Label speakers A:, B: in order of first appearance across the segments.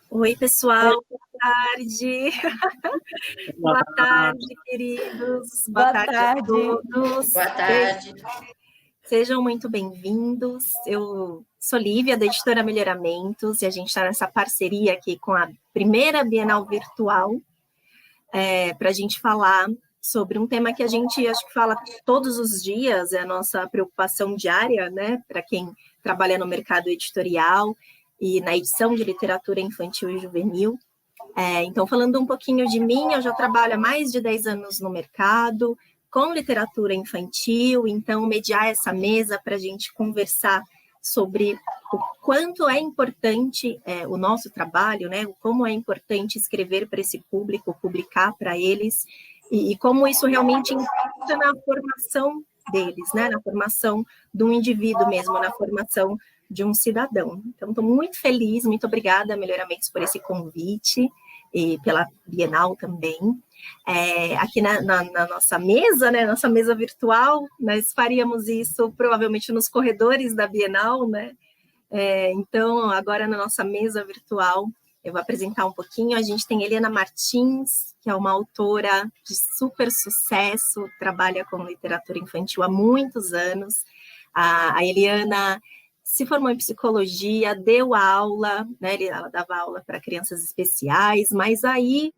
A: Oi, pessoal, boa tarde. Boa
B: Olá,
A: tarde, queridos. Boa
C: Boa
A: tarde a
C: tarde.
A: todos.
D: Boa tarde.
A: Sejam muito bem-vindos. Eu sou Lívia, da editora Melhoramentos, e a gente está nessa parceria aqui com a primeira Bienal Virtual, para a gente falar sobre um tema que a gente acho que fala todos os dias, é a nossa preocupação diária, né, para quem trabalha no mercado editorial e na edição de literatura infantil e juvenil. Então, falando um pouquinho de mim, eu já trabalho há mais de 10 anos no mercado, com literatura infantil, então mediar essa mesa para a gente conversar sobre o quanto é importante o nosso trabalho, né? Como é importante escrever para esse público, publicar para eles, e como isso realmente impacta na formação deles, né? Na formação de um indivíduo mesmo, na formação de um cidadão. Então, estou muito feliz, muito obrigada, Melhoramentos, por esse convite e pela Bienal também. Aqui na nossa mesa, né, nossa mesa virtual, nós faríamos isso provavelmente nos corredores da Bienal, né? Então, agora na nossa mesa virtual, eu vou apresentar um pouquinho. A gente tem Helena Martins, que é uma autora de super sucesso, trabalha com literatura infantil há muitos anos. A Eliana se formou em psicologia, deu aula, né? Ela dava aula para crianças especiais, mas aí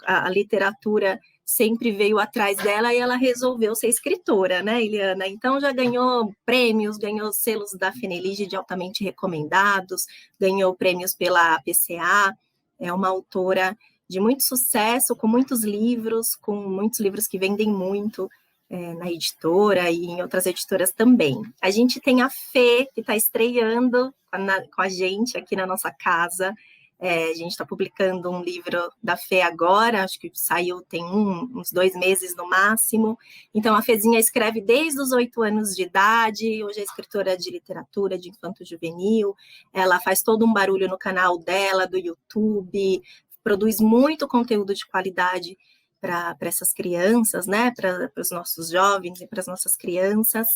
A: a literatura sempre veio atrás dela e ela resolveu ser escritora, né, Eliana? Então já ganhou prêmios, ganhou selos da Fenelige de altamente recomendados, ganhou prêmios pela PCA, é uma autora de muito sucesso, com muitos livros que vendem muito, na editora e em outras editoras também. A gente tem a Fê, que está estreando com a gente aqui na nossa casa. A gente está publicando um livro da Fê agora, acho que saiu tem uns 2 meses no máximo. Então, a Fezinha escreve desde os 8 anos de idade, hoje é escritora de literatura, de infanto-juvenil, ela faz todo um barulho no canal dela, do YouTube, produz muito conteúdo de qualidade para essas crianças, né, para os nossos jovens e para as nossas crianças.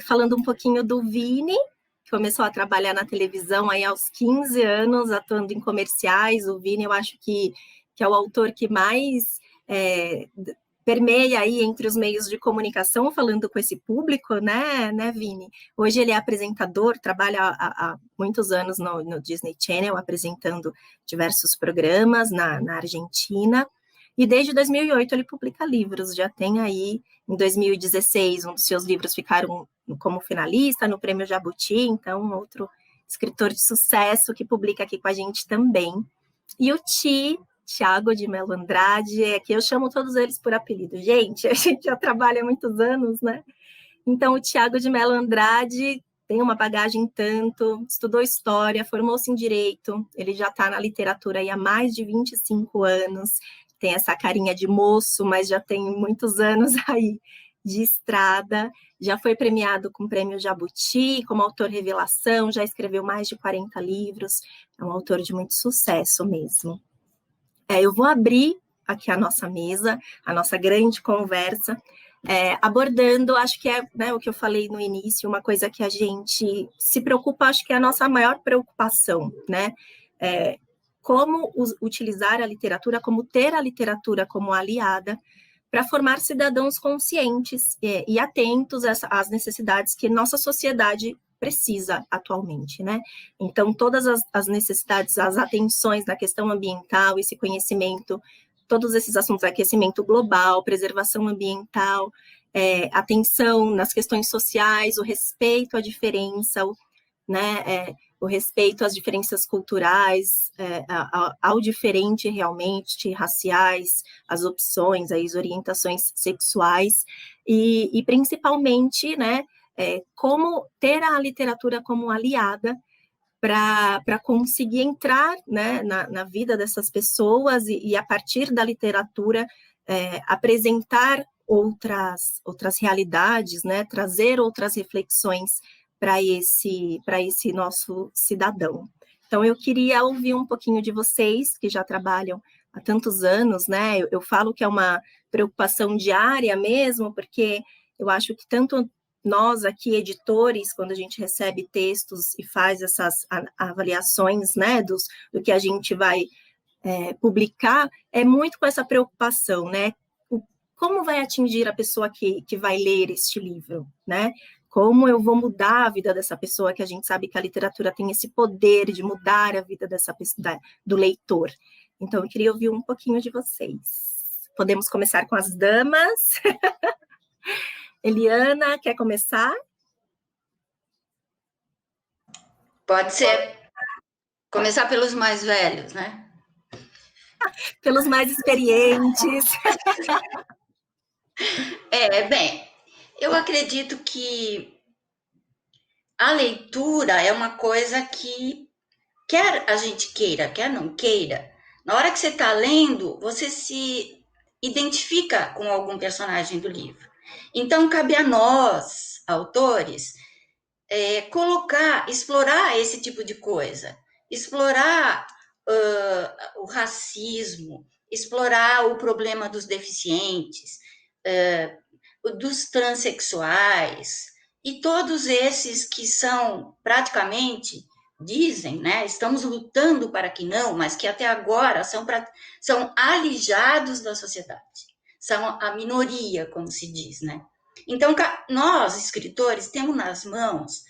A: Falando um pouquinho do Vini, que começou a trabalhar na televisão aí aos 15 anos, atuando em comerciais. O Vini, eu acho que é o autor que mais permeia aí entre os meios de comunicação, falando com esse público, né, Vini? Hoje ele é apresentador, trabalha há muitos anos no Disney Channel, apresentando diversos programas na Argentina. E desde 2008 ele publica livros, já tem aí, em 2016, um dos seus livros ficaram como finalista no Prêmio Jabuti, então outro escritor de sucesso que publica aqui com a gente também. E o Tiago de Mello Andrade, aqui eu chamo todos eles por apelido. Gente, a gente já trabalha há muitos anos, né? Então o Tiago de Mello Andrade tem uma bagagem tanto, estudou história, formou-se em direito, ele já está na literatura aí há mais de 25 anos, tem essa carinha de moço, mas já tem muitos anos aí de estrada, já foi premiado com o Prêmio Jabuti, como autor revelação, já escreveu mais de 40 livros, é um autor de muito sucesso mesmo. Eu vou abrir aqui a nossa mesa, a nossa grande conversa, abordando, acho que né, o que eu falei no início, uma coisa que a gente se preocupa, acho que é a nossa maior preocupação, né? Como utilizar a literatura, como ter a literatura como aliada para formar cidadãos conscientes e atentos às necessidades que nossa sociedade precisa atualmente, né? Então, todas as necessidades, as atenções na questão ambiental, esse conhecimento, todos esses assuntos, aquecimento global, preservação ambiental, atenção nas questões sociais, o respeito à diferença, né? O respeito às diferenças culturais, ao diferente realmente, raciais, as opções, as orientações sexuais, e principalmente, né, como ter a literatura como aliada para conseguir entrar, né, na vida dessas pessoas e a partir da literatura apresentar outras realidades, né, trazer outras reflexões para esse nosso cidadão. Então, eu queria ouvir um pouquinho de vocês, que já trabalham há tantos anos, né? Eu falo que é uma preocupação diária mesmo, porque eu acho que tanto nós aqui, editores, quando a gente recebe textos e faz essas avaliações, né, do que a gente vai publicar, é muito com essa preocupação, né? Como vai atingir a pessoa que vai ler este livro, né? Como eu vou mudar a vida dessa pessoa, que a gente sabe que a literatura tem esse poder de mudar a vida dessa pessoa, do leitor. Então, eu queria ouvir um pouquinho de vocês. Podemos começar com as damas. Eliana, quer começar?
B: Pode ser. Começar pelos mais velhos, né?
A: Pelos mais experientes.
B: Bem, eu acredito que a leitura é uma coisa que, quer a gente queira, quer não queira, na hora que você está lendo, você se identifica com algum personagem do livro. Então, cabe a nós, autores, explorar esse tipo de coisa, explorar o racismo, explorar o problema dos deficientes, dos transexuais, e todos esses que são praticamente, dizem, né, estamos lutando para que não, mas que até agora são alijados da sociedade, são a minoria, como se diz, né? Então, nós, escritores, temos nas mãos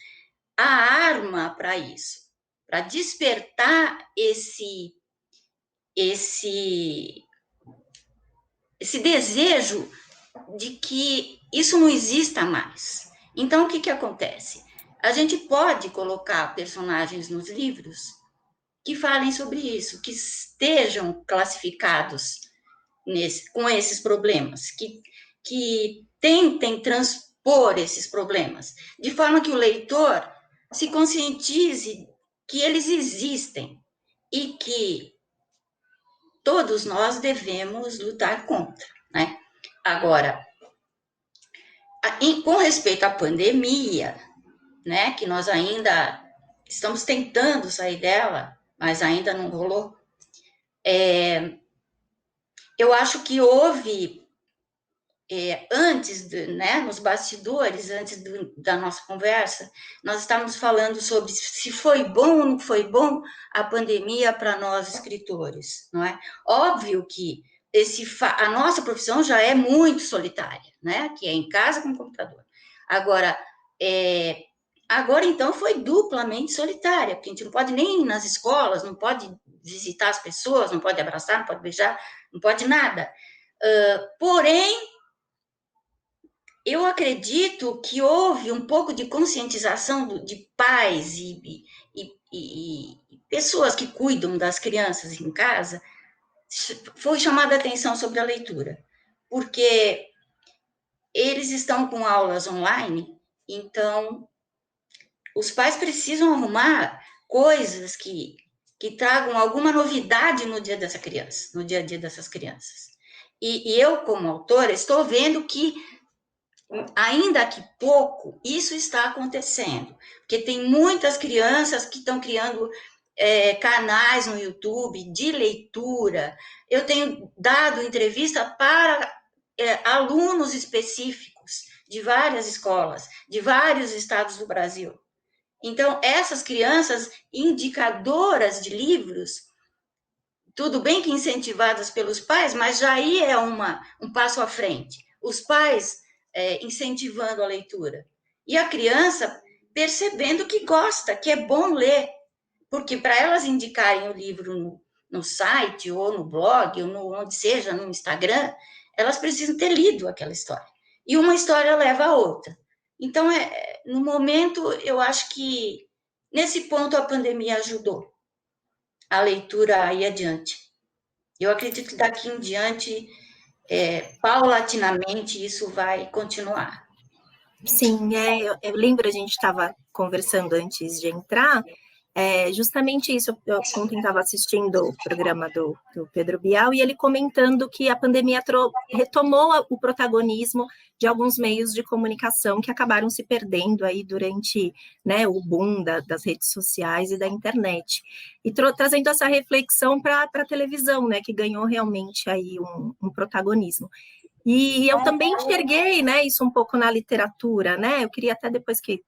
B: a arma para isso, para despertar esse desejo de que isso não exista mais. Então, o que acontece? A gente pode colocar personagens nos livros que falem sobre isso, que estejam classificados com esses problemas, que tentem transpor esses problemas, de forma que o leitor se conscientize que eles existem e que todos nós devemos lutar contra, né? Agora, com respeito à pandemia, né, que nós ainda estamos tentando sair dela, mas ainda não rolou, eu acho que houve, antes, né, nos bastidores, antes da nossa conversa, nós estávamos falando sobre se foi bom ou não foi bom a pandemia para nós escritores, não é? Óbvio que a nossa profissão já é muito solitária, né, que é em casa com o computador. Agora, então, foi duplamente solitária, porque a gente não pode nem ir nas escolas, não pode visitar as pessoas, não pode abraçar, não pode beijar, não pode nada. Porém, eu acredito que houve um pouco de conscientização de pais e pessoas que cuidam das crianças em casa, foi chamada a atenção sobre a leitura, porque eles estão com aulas online, então os pais precisam arrumar coisas que tragam alguma novidade no dia dessa criança, no dia a dia dessas crianças. E eu, como autora, estou vendo que ainda que pouco, isso está acontecendo, porque tem muitas crianças que estão criando canais no YouTube de leitura. Eu tenho dado entrevista para alunos específicos de várias escolas, de vários estados do Brasil. Então, essas crianças indicadoras de livros, tudo bem que incentivadas pelos pais, mas já aí é um passo à frente. Os pais incentivando a leitura. E a criança percebendo que gosta, que é bom ler. Porque para elas indicarem o livro no site, ou no blog, ou onde seja, no Instagram, elas precisam ter lido aquela história. E uma história leva a outra. Então, no momento, eu acho que nesse ponto a pandemia ajudou a leitura a ir adiante. Eu acredito que daqui em diante, paulatinamente, isso vai continuar.
A: Sim, eu lembro, a gente estava conversando antes de entrar, justamente isso. Eu ontem estava assistindo o programa do Pedro Bial e ele comentando que a pandemia retomou o protagonismo de alguns meios de comunicação que acabaram se perdendo aí durante, né, o boom das redes sociais e da internet. E trazendo essa reflexão para a televisão, né, que ganhou realmente aí um protagonismo. E eu também enxerguei, né, isso um pouco na literatura, né? Eu queria até depois que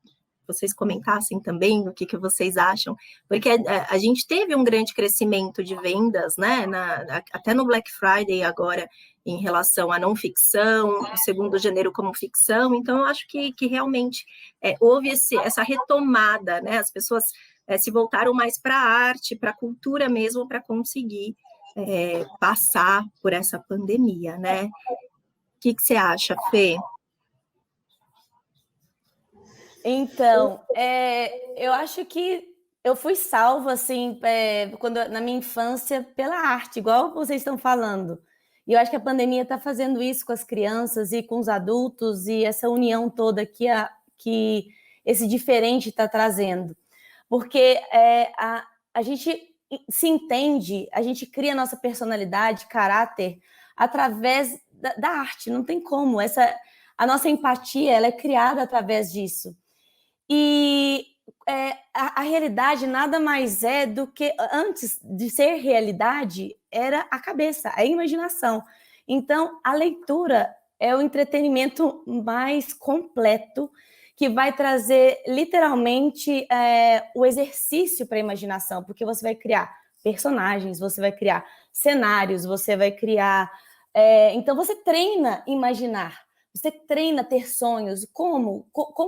A: vocês comentassem também o que vocês acham, porque a gente teve um grande crescimento de vendas, né, até no Black Friday agora, em relação à não ficção, o segundo gênero como ficção, então eu acho que realmente houve essa retomada, né, as pessoas se voltaram mais para a arte, para a cultura mesmo, para conseguir passar por essa pandemia, né? O que você acha, Fê?
C: Então, eu acho que eu fui salva, assim, na minha infância, pela arte, igual vocês estão falando. E eu acho que a pandemia está fazendo isso com as crianças e com os adultos, e essa união toda que esse diferente está trazendo. Porque a gente se entende, a gente cria nossa personalidade, caráter, através da arte, não tem como. A nossa empatia ela é criada através disso. E a realidade nada mais é do que, antes de ser realidade, era a cabeça, a imaginação. Então, a leitura é o entretenimento mais completo, que vai trazer, literalmente, o exercício para a imaginação, porque você vai criar personagens, você vai criar cenários, você vai criar... então, você treina imaginar. Você treina ter sonhos, como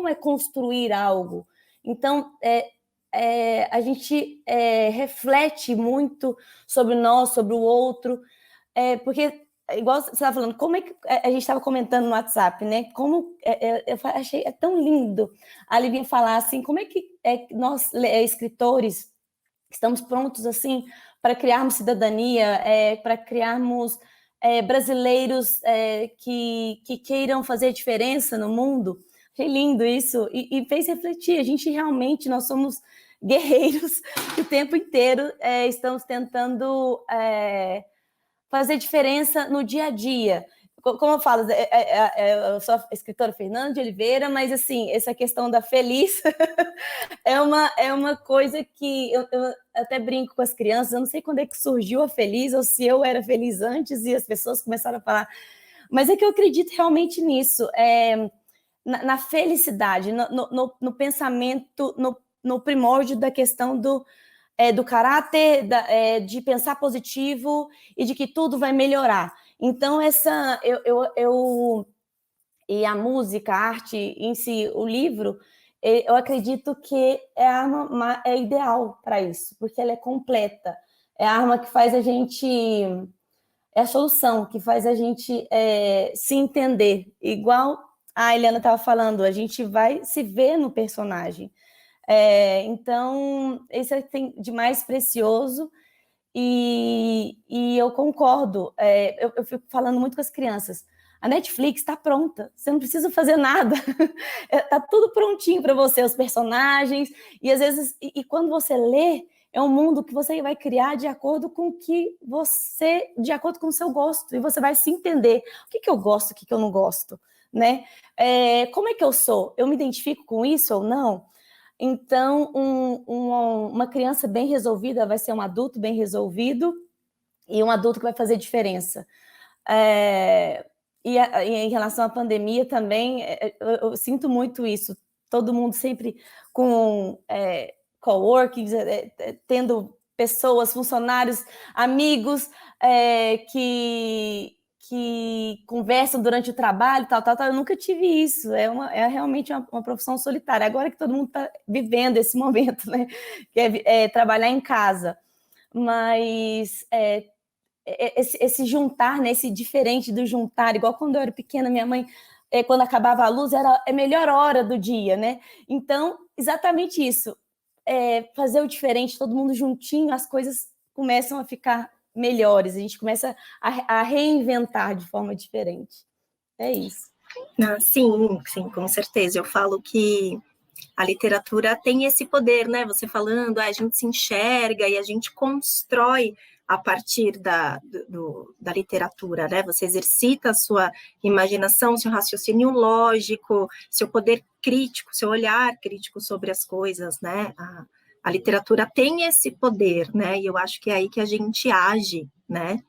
C: é construir algo. Então, a gente reflete muito sobre nós, sobre o outro, porque, igual você estava falando, como é que a gente estava comentando no WhatsApp, né? Como eu achei tão lindo a Livinha falar assim, como é que nós, escritores, estamos prontos assim para criarmos cidadania, para criarmos brasileiros que queiram fazer diferença no mundo. Achei lindo isso e fez refletir. A gente realmente, nós somos guerreiros que o tempo inteiro estamos tentando fazer diferença no dia a dia. Como eu falo, eu sou a escritora Fernanda de Oliveira, mas assim, essa questão da feliz é uma coisa que eu até brinco com as crianças, eu não sei quando é que surgiu a feliz, ou se eu era feliz antes e as pessoas começaram a falar, mas é que eu acredito realmente nisso, na felicidade, no pensamento, no primórdio da questão do caráter, de pensar positivo e de que tudo vai melhorar. Então, e a música, a arte em si, o livro, eu acredito que é a arma ideal para isso, porque ela é completa. É a arma que faz a gente... É a solução que faz a gente se entender. Igual a Eliana estava falando, a gente vai se ver no personagem. Então, isso tem de mais precioso e eu concordo. Eu fico falando muito com as crianças. A Netflix está pronta, você não precisa fazer nada. Está tudo prontinho para você, os personagens. E às vezes, quando você lê, é um mundo que você vai criar de acordo com de acordo com o seu gosto. E você vai se entender. O que eu gosto, o que eu não gosto, né? Como é que eu sou? Eu me identifico com isso ou não? Então, uma criança bem resolvida vai ser um adulto bem resolvido e um adulto que vai fazer diferença. E em relação à pandemia também, eu sinto muito isso. Todo mundo sempre com coworkings, tendo pessoas, funcionários, amigos que conversam durante o trabalho, tal. Eu nunca tive isso. É realmente uma profissão solitária. Agora que todo mundo está vivendo esse momento, né? Que é trabalhar em casa. Mas esse juntar, né? Esse diferente do juntar, igual quando eu era pequena, minha mãe, quando acabava a luz, era a melhor hora do dia, né? Então, exatamente isso. Fazer o diferente, todo mundo juntinho, as coisas começam a ficar melhores, a gente começa a reinventar de forma diferente. É isso.
A: Sim, com certeza. Eu falo que a literatura tem esse poder, né? Você falando, a gente se enxerga e a gente constrói a partir da literatura, né? Você exercita a sua imaginação, seu raciocínio lógico, seu poder crítico, seu olhar crítico sobre as coisas, né? A literatura tem esse poder, né? E eu acho que é aí que a gente age, né?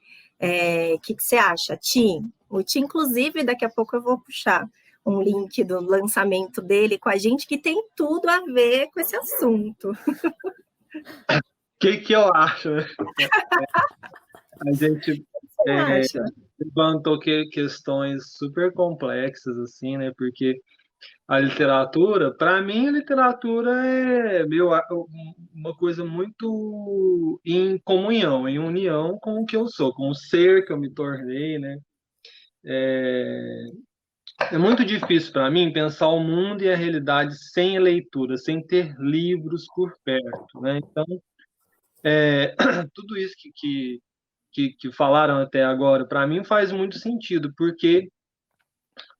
A: O que você acha, Ti? Ruth. Inclusive, daqui a pouco eu vou puxar um link do lançamento dele com a gente, que tem tudo a ver com esse assunto.
D: Que eu acho, né? A gente levantou questões super complexas, assim, né? Porque a literatura, para mim, a literatura é uma coisa muito em comunhão, em união com o que eu sou, com o ser que eu me tornei, né? É muito difícil para mim pensar o mundo e a realidade sem leitura, sem ter livros por perto, né? Então, tudo isso que falaram até agora, para mim faz muito sentido, porque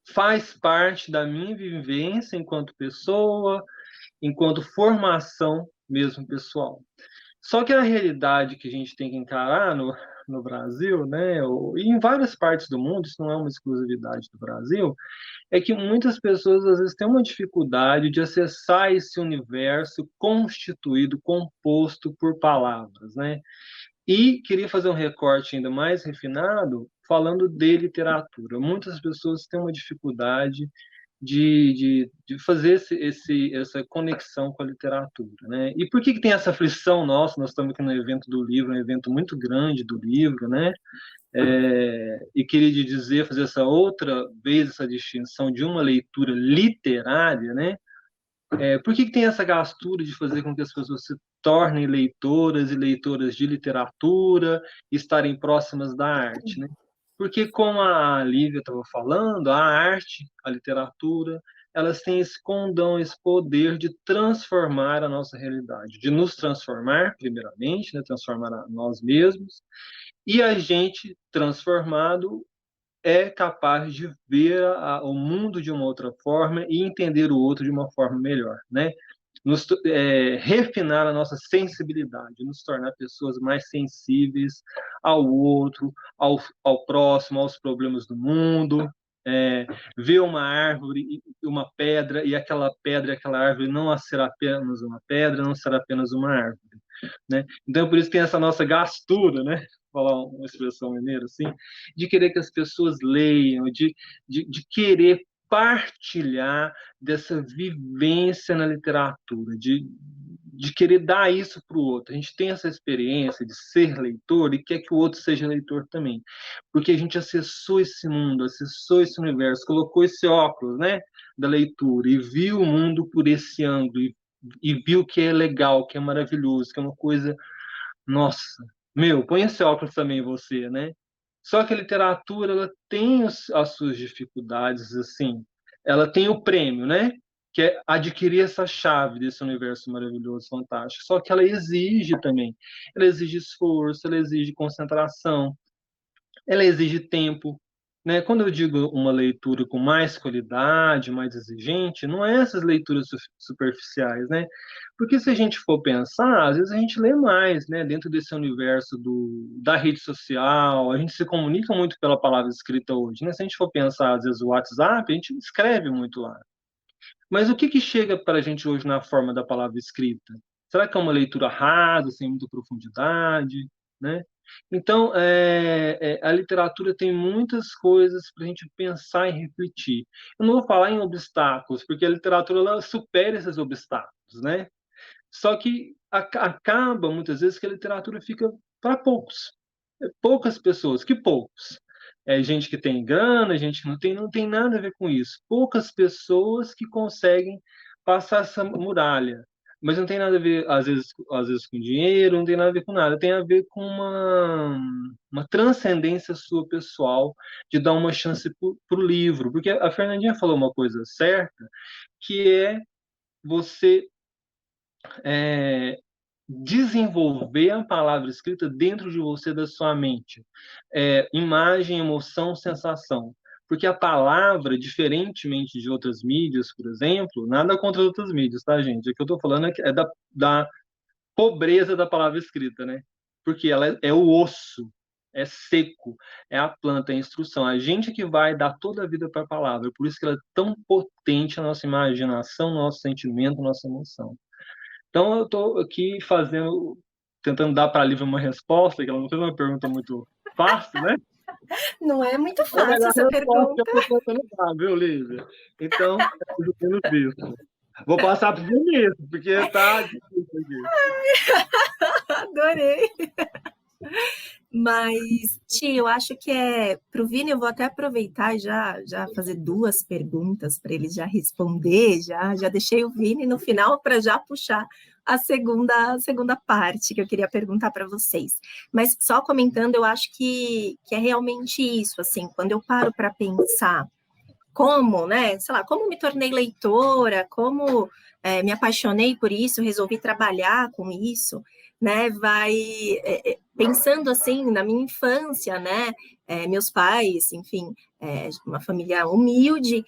D: faz parte da minha vivência enquanto pessoa, enquanto formação mesmo pessoal. Só que a realidade que a gente tem que encarar no Brasil, né, e em várias partes do mundo, isso não é uma exclusividade do Brasil, é que muitas pessoas às vezes têm uma dificuldade de acessar esse universo constituído, composto por palavras, né? E queria fazer um recorte ainda mais refinado, falando de literatura. Muitas pessoas têm uma dificuldade de fazer essa conexão com a literatura, né? E por que tem essa aflição nossa? Nós estamos aqui no evento do livro, um evento muito grande do livro, né? E queria dizer, fazer essa outra vez, essa distinção de uma leitura literária, né? Por que tem essa gastura de fazer com que as pessoas se tornem leitoras e leitoras de literatura, estarem próximas da arte, né? Porque, como a Lívia estava falando, a arte, a literatura, elas têm esse condão, esse poder de transformar a nossa realidade, de nos transformar, primeiramente, né? Transformar a nós mesmos, e a gente, transformado, é capaz de ver o mundo de uma outra forma e entender o outro de uma forma melhor, né? Refinar a nossa sensibilidade, nos tornar pessoas mais sensíveis ao outro, ao próximo, aos problemas do mundo, ver uma árvore, uma pedra, e aquela pedra, aquela árvore não será apenas uma pedra, não será apenas uma árvore, né? Então, por isso tem essa nossa gastura, né? Falar uma expressão mineira assim, de querer que as pessoas leiam, de querer partilhar dessa vivência na literatura, de querer dar isso para o outro. A gente tem essa experiência de ser leitor e quer que o outro seja leitor também, porque a gente acessou esse mundo, acessou esse universo, colocou esse óculos, né, da leitura e viu o mundo por esse ângulo e viu que é legal, que é maravilhoso, que é uma coisa, nossa, põe esse óculos também em você, né? Só que a literatura, ela tem as suas dificuldades, assim. Ela tem o prêmio, né? Que é adquirir essa chave desse universo maravilhoso, fantástico. Só que ela exige também. Ela exige esforço, ela exige concentração, ela exige tempo, né? Quando eu digo uma leitura com mais qualidade, mais exigente, não é essas leituras superficiais, né? Porque se a gente for pensar, às vezes a gente lê mais, né? Dentro desse universo da rede social, a gente se comunica muito pela palavra escrita hoje, né? Se a gente for pensar, às vezes, o WhatsApp, a gente escreve muito lá. Mas o que chega para a gente hoje na forma da palavra escrita? Será que é uma leitura rasa, sem muita profundidade, né? Então, a literatura tem muitas coisas para a gente pensar e refletir. Eu não vou falar em obstáculos, porque a literatura ela supera esses obstáculos, né? Só que acaba, muitas vezes, que a literatura fica para poucos. Poucas pessoas, que poucos? Gente que tem grana, gente que não tem nada a ver com isso. Poucas pessoas que conseguem passar essa muralha. Mas não tem nada a ver, às vezes com dinheiro, não tem nada a ver com nada. Tem a ver com uma transcendência sua pessoal, de dar uma chance para o livro. Porque a Fernandinha falou uma coisa certa, que é você desenvolver a palavra escrita dentro de você, da sua mente. Imagem, emoção, sensação. Porque a palavra, diferentemente de outras mídias, por exemplo, nada contra outras mídias, tá, gente? O que eu estou falando é da pobreza da palavra escrita, né? Porque ela é o osso, é seco, é a planta, é a instrução. A gente que vai dar toda a vida para a palavra. Por isso que ela é tão potente, a nossa imaginação, nosso sentimento, nossa emoção. Então, eu estou aqui tentando dar para a Lívia uma resposta, que ela não fez uma pergunta muito fácil, né?
A: Não é muito
D: É a
A: fácil
D: melhor
A: essa
D: resposta que
A: pergunta.
D: a pessoa não dá, viu, Lívia? Então, é mais ou menos isso. Vou passar para o Vinícius, porque tá difícil aqui.
A: Adorei. Mas, Ti, eu acho que para o Vini, eu vou até aproveitar e já fazer duas perguntas para ele já responder. Já deixei o Vini no final para já puxar a segunda parte que eu queria perguntar para vocês. Mas só comentando, eu acho que é realmente isso, assim, quando eu paro para pensar como, né, sei lá, como me tornei leitora, como me apaixonei por isso, resolvi trabalhar com isso, né, pensando assim na minha infância, né, meus pais, enfim, uma família humilde,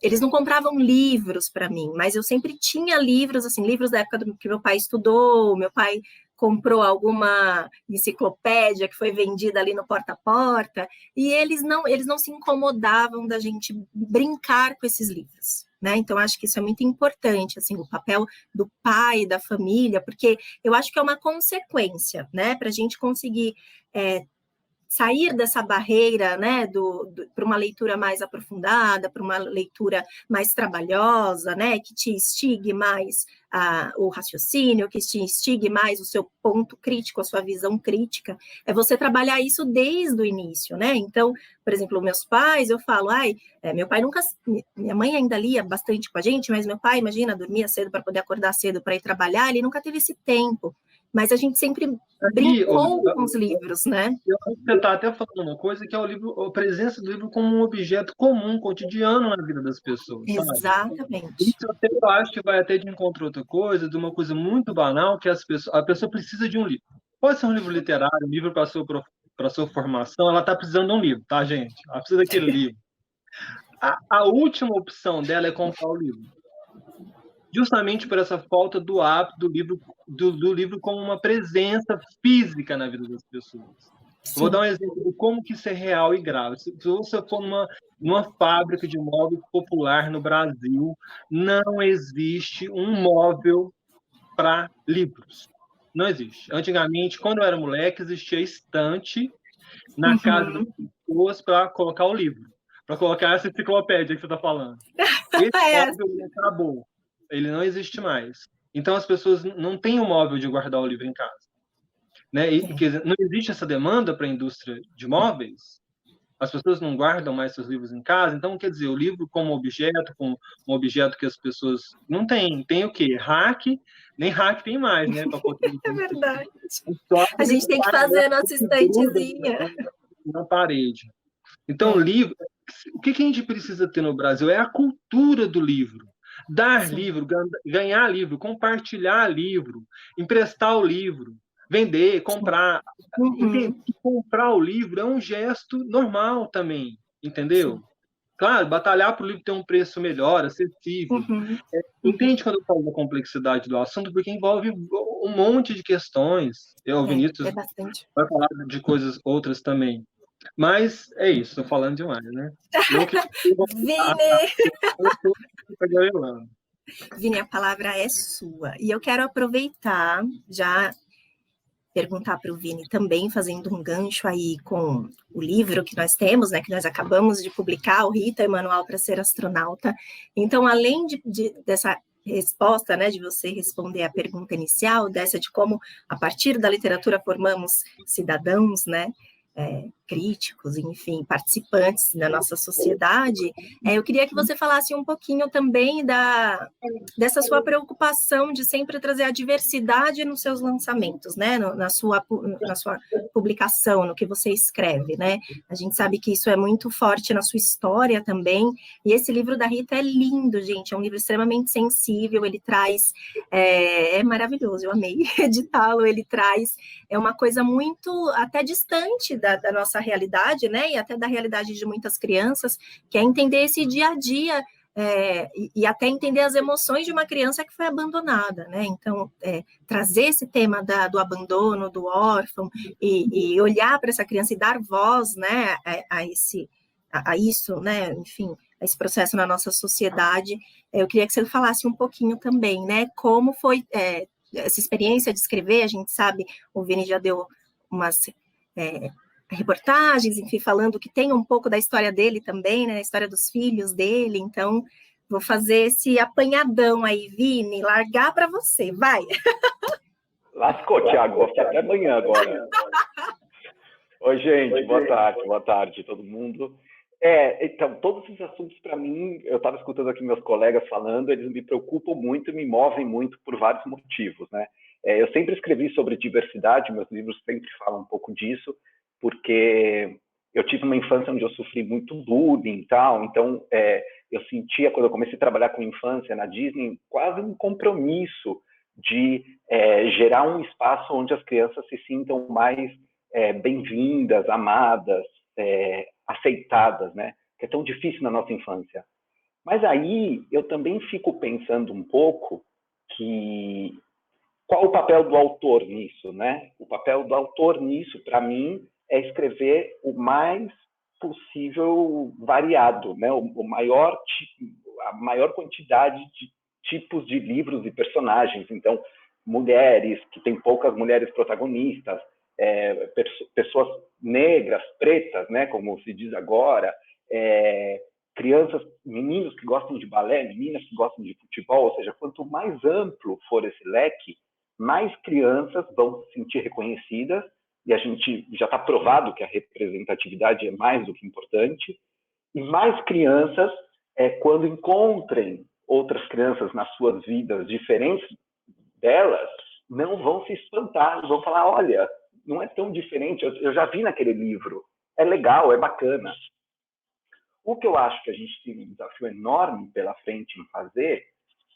A: eles não compravam livros para mim, mas eu sempre tinha livros, assim, livros da época que meu pai estudou, meu pai comprou alguma enciclopédia que foi vendida ali no porta a porta, e eles não se incomodavam da gente brincar com esses livros, né? Então, acho que isso é muito importante, assim, o papel do pai, da família, porque eu acho que é uma consequência, né? Para a gente conseguir sair dessa barreira, né, para uma leitura mais aprofundada, para uma leitura mais trabalhosa, né, que te instigue mais o raciocínio, que te instigue mais o seu ponto crítico, a sua visão crítica, é você trabalhar isso desde o início, né? Então, por exemplo, meus pais, eu falo, meu pai nunca, minha mãe ainda lia bastante com a gente, mas meu pai, imagina, dormia cedo para poder acordar cedo para ir trabalhar, ele nunca teve esse tempo. Mas a gente sempre brincou com os livros, né?
D: Eu acho que você está até falando uma coisa que é a presença do livro como um objeto comum, cotidiano na vida das pessoas, sabe?
A: Exatamente.
D: Isso eu acho que vai até de encontro a outra coisa, de uma coisa muito banal, que a pessoa precisa de um livro. Pode ser um livro literário, um livro para a sua formação, ela está precisando de um livro, tá, gente? Ela precisa daquele livro. A última opção dela é comprar o livro. Justamente por essa falta do hábito do livro como uma presença física na vida das pessoas. Vou dar um exemplo de como que isso é real e grave. Se você for numa fábrica de móvel popular no Brasil, não existe um móvel para livros. Não existe. Antigamente, quando eu era moleque, existia estante na casa das pessoas para colocar o livro, para colocar essa enciclopédia que você está falando. Esse móvel acabou. Ele não existe mais. Então, as pessoas não têm um móvel de guardar o livro em casa. Né? Não existe essa demanda para a indústria de móveis, as pessoas não guardam mais seus livros em casa, então, quer dizer, o livro como objeto que as pessoas não têm. Tem o quê? Hack, nem hack tem mais, né?
A: É verdade. A gente tem que fazer a nossa estantezinha.
D: Na parede. Então, livro, o que a gente precisa ter no Brasil é a cultura do livro. Dar livro, ganhar livro, compartilhar livro, emprestar o livro, vender, comprar. Comprar o livro é um gesto normal também, entendeu? Sim. Claro, batalhar para o livro ter um preço melhor, acessível. Entende quando eu falo da complexidade do assunto? Porque envolve um monte de questões. O Vinícius vai falar de coisas outras também. Mas é isso, estou falando demais, né?
A: Vini, a palavra é sua. E eu quero aproveitar, já perguntar para o Vini também, fazendo um gancho aí com o livro que nós temos, né, que nós acabamos de publicar, o Rita e Manual para Ser Astronauta. Então, além dessa resposta, né, de você responder a pergunta inicial, dessa de como, a partir da literatura, formamos cidadãos, né, críticos, enfim, participantes da nossa sociedade, eu queria que você falasse um pouquinho também dessa sua preocupação de sempre trazer a diversidade nos seus lançamentos, né, na sua publicação, no que você escreve, né? A gente sabe que isso é muito forte na sua história também, e esse livro da Rita é lindo, gente, é um livro extremamente sensível, ele traz, é maravilhoso, eu amei editá-lo, ele traz, uma coisa muito, até distante da nossa realidade, né, e até da realidade de muitas crianças, que é entender esse dia a dia, e até entender as emoções de uma criança que foi abandonada, né, então, trazer esse tema do abandono, do órfão, e olhar para essa criança e dar voz, né, a isso, né, enfim, a esse processo na nossa sociedade, eu queria que você falasse um pouquinho também, né, como foi essa experiência de escrever. A gente sabe, o Vini já deu umas reportagens, enfim, falando que tem um pouco da história dele também, né, a história dos filhos dele, então vou fazer esse apanhadão aí, Vini, largar para você, vai!
E: Lascou, Thiago, vou ficar até amanhã agora. Oi, gente, boa tarde, todo mundo. Então, todos esses assuntos, para mim, eu estava escutando aqui meus colegas falando, eles me preocupam muito, me movem muito por vários motivos, né? Eu sempre escrevi sobre diversidade, meus livros sempre falam um pouco disso, porque eu tive uma infância onde eu sofri muito bullying e tal, então eu sentia, quando eu comecei a trabalhar com infância na Disney, quase um compromisso de gerar um espaço onde as crianças se sintam mais bem-vindas, amadas, aceitadas, né? Que é tão difícil na nossa infância. Mas aí eu também fico pensando um pouco que qual o papel do autor nisso, né? O papel do autor nisso, para mim, é escrever o mais possível variado, né? A maior quantidade de tipos de livros e personagens. Então, mulheres, que tem poucas mulheres protagonistas, pessoas negras, pretas, né, como se diz agora, crianças, meninos que gostam de balé, meninas que gostam de futebol, ou seja, quanto mais amplo for esse leque, mais crianças vão se sentir reconhecidas, e a gente já está provado que a representatividade é mais do que importante, e mais crianças, quando encontrem outras crianças nas suas vidas diferentes delas, não vão se espantar, vão falar, olha, não é tão diferente, eu já vi naquele livro, é legal, é bacana. O que eu acho que a gente tem um desafio enorme pela frente em fazer,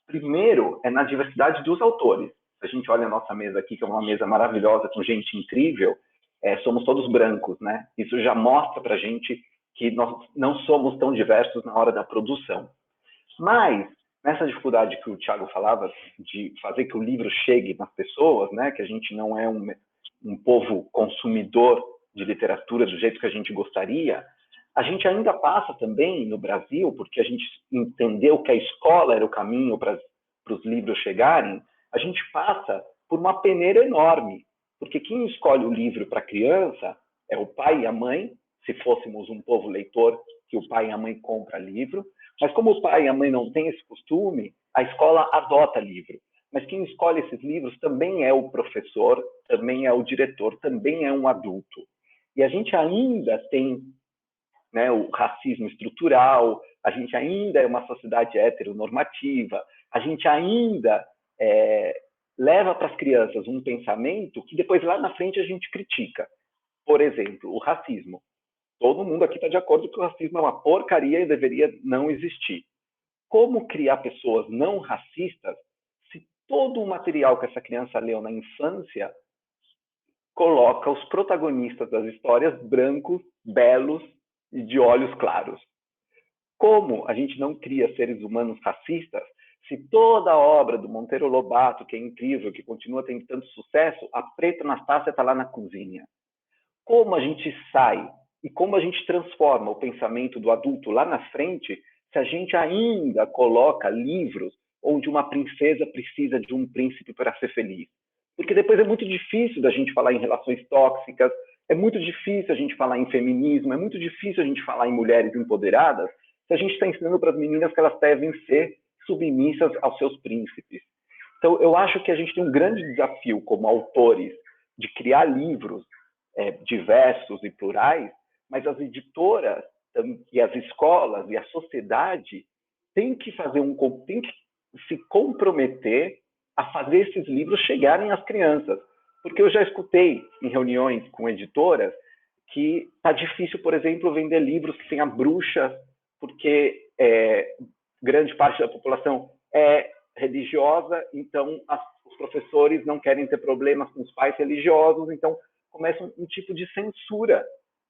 E: primeiro, é na diversidade dos autores. A gente olha a nossa mesa aqui, que é uma mesa maravilhosa, com gente incrível, somos todos brancos, né? Isso já mostra pra gente que nós não somos tão diversos na hora da produção. Mas, nessa dificuldade que o Thiago falava, de fazer que o livro chegue nas pessoas, né? Que a gente não é um povo consumidor de literatura do jeito que a gente gostaria, a gente ainda passa também no Brasil, porque a gente entendeu que a escola era o caminho para os livros chegarem, a gente passa por uma peneira enorme, porque quem escolhe o livro para a criança é o pai e a mãe, se fôssemos um povo leitor, que o pai e a mãe compram livro, mas como o pai e a mãe não têm esse costume, a escola adota livro. Mas quem escolhe esses livros também é o professor, também é o diretor, também é um adulto. E a gente ainda tem, né, o racismo estrutural, a gente ainda é uma sociedade heteronormativa, a gente ainda leva para as crianças um pensamento que depois lá na frente a gente critica. Por exemplo, o racismo. Todo mundo aqui está de acordo que o racismo é uma porcaria e deveria não existir. Como criar pessoas não racistas se todo o material que essa criança leu na infância coloca os protagonistas das histórias brancos, belos e de olhos claros? Como a gente não cria seres humanos racistas se toda a obra do Monteiro Lobato, que é incrível, que continua tendo tanto sucesso, a Preta Anastácia está lá na cozinha? Como a gente sai e como a gente transforma o pensamento do adulto lá na frente se a gente ainda coloca livros onde uma princesa precisa de um príncipe para ser feliz? Porque depois é muito difícil da gente falar em relações tóxicas, é muito difícil a gente falar em feminismo, é muito difícil a gente falar em mulheres empoderadas se a gente está ensinando para as meninas que elas devem ser submissas aos seus príncipes. Então, eu acho que a gente tem um grande desafio como autores de criar livros diversos e plurais, mas as editoras e as escolas e a sociedade têm que se comprometer a fazer esses livros chegarem às crianças. Porque eu já escutei em reuniões com editoras que está difícil, por exemplo, vender livros que tenham bruxas, porque grande parte da população é religiosa, então os professores não querem ter problemas com os pais religiosos, então começa um tipo de censura.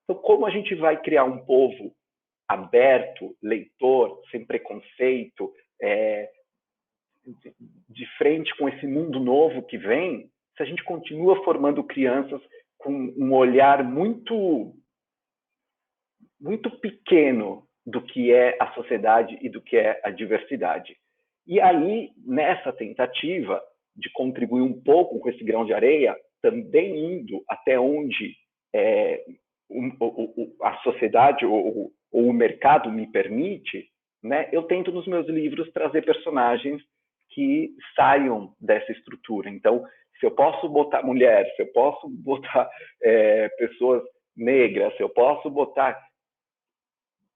E: Então, como a gente vai criar um povo aberto, leitor, sem preconceito, de frente com esse mundo novo que vem, se a gente continua formando crianças com um olhar muito, muito pequeno do que é a sociedade e do que é a diversidade? E aí, nessa tentativa de contribuir um pouco com esse grão de areia, também indo até onde a sociedade ou o mercado me permite, né, eu tento nos meus livros trazer personagens que saiam dessa estrutura. Então, se eu posso botar mulher, se eu posso botar pessoas negras, se eu posso botar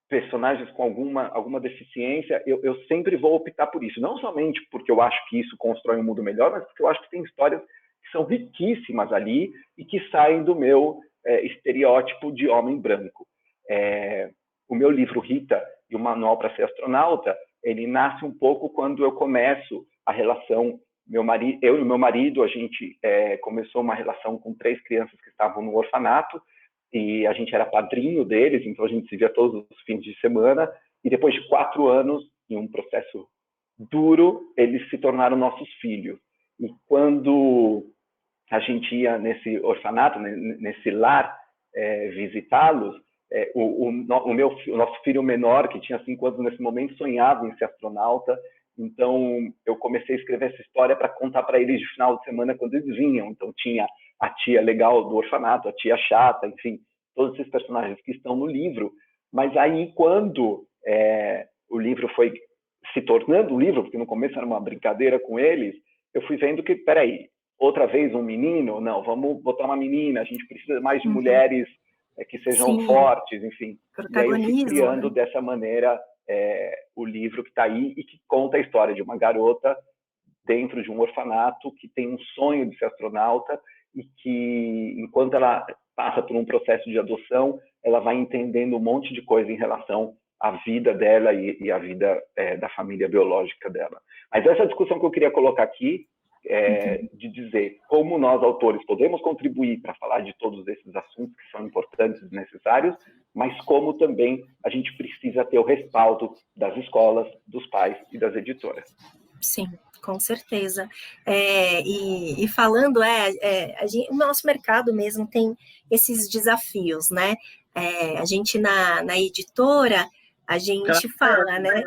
E: personagens com alguma deficiência, eu sempre vou optar por isso. Não somente porque eu acho que isso constrói um mundo melhor, mas porque eu acho que tem histórias que são riquíssimas ali e que saem do meu estereótipo de homem branco. O meu livro Rita e o Manual para Ser Astronauta, ele nasce um pouco quando eu começo a relação, eu e meu marido, a gente começou uma relação com 3 crianças que estavam no orfanato, e a gente era padrinho deles, então a gente se via todos os fins de semana, e depois de 4 anos, em um processo duro, eles se tornaram nossos filhos. E quando a gente ia nesse orfanato, nesse lar, visitá-los, o nosso filho menor, que tinha 5 anos nesse momento, sonhava em ser astronauta. Então, eu comecei a escrever essa história para contar para eles de final de semana quando eles vinham. Então, tinha a tia legal do orfanato, a tia chata, enfim, todos esses personagens que estão no livro. Mas aí, quando o livro foi se tornando um livro, porque no começo era uma brincadeira com eles, eu fui vendo que, peraí, outra vez um menino? Não, vamos botar uma menina, a gente precisa mais de mulheres que sejam fortes, enfim. E aí eu fui criando dessa maneira o livro que está aí e que conta a história de uma garota dentro de um orfanato que tem um sonho de ser astronauta e que, enquanto ela passa por um processo de adoção, ela vai entendendo um monte de coisa em relação à vida dela e à vida da família biológica dela. Mas essa discussão que eu queria colocar aqui, de dizer como nós, autores, podemos contribuir para falar de todos esses assuntos que são importantes e necessários, mas como também a gente precisa ter o respaldo das escolas, dos pais e das editoras.
A: Sim, com certeza. E falando, o nosso mercado mesmo tem esses desafios, né? A gente na editora, a gente fala, né?